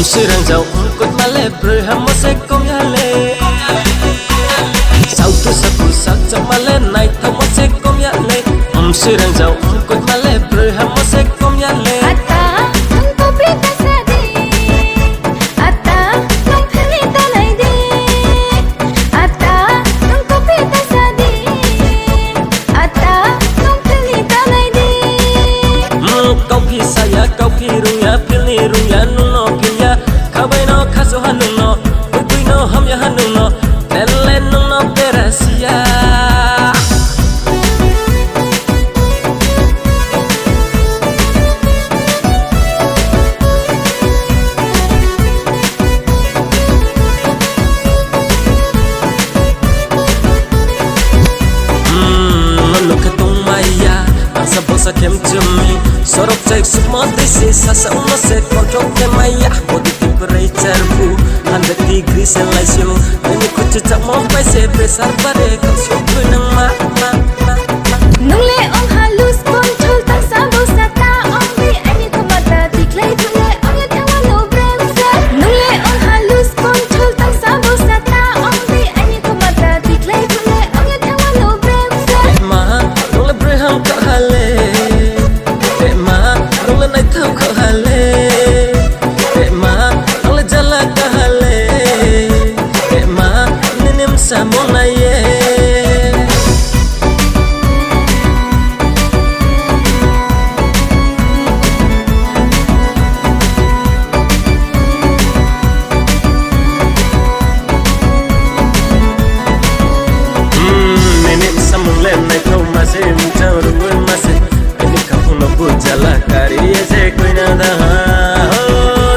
sirang jauh kut male berham se kom yale sau tu saku sak jamale nai tham se kom yale sirang jauh kut male berham se kom yale ata tum ko pita sadi ata tum phili talai de ata tum ko pita sadi ata tum phili talai de kau ki saya kau ki ruya phili ruya nuno kiya khabai no khaso hanuno pui no ham ya hanuno lele nuno perasia sa kem chumi sorok chai sumot desi sasa uno se kontrol ke maya body temperature bu 100 degree celsius ani kuch chamo pai se pressure bare kam so nang ma nungle ong halus control ta sabo sata ong bi ani kumata diklai thule ong ya thawa no bremsa nungle ong halus control ta sabo sata ong bi ani kumata diklai thule ong ya thawa no bremsa ma nungle breham ka hale Samona ye Nenek samung lem nai thau ma se mchau ruin ma se ani kaphung no bu jala kari ye se koi na da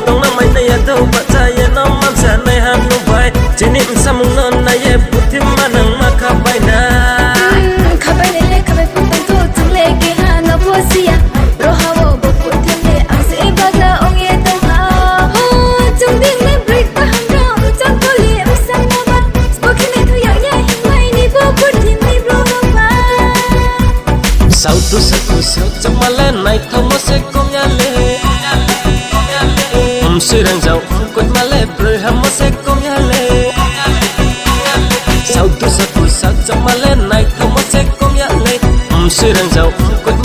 dong na mai nai thau pa cha ye no mam sa nai han no bai chinim samung non na ye puthim manang ma khabai na khabai le khabai putang tu changle ke ha na posia rohawo bo puthim le ase baga ong ye tong ha chung ding me break pa ham ram chang ko li am sam na ba spoken ne thu ya ye mai ni bo puthim ni bro ba sau tu saku sau chamale nai thamo se kom yale sirang jauh kut male berham se kom yale sau tu saku sau chamale nai thamo se kom yale sirang jauh kut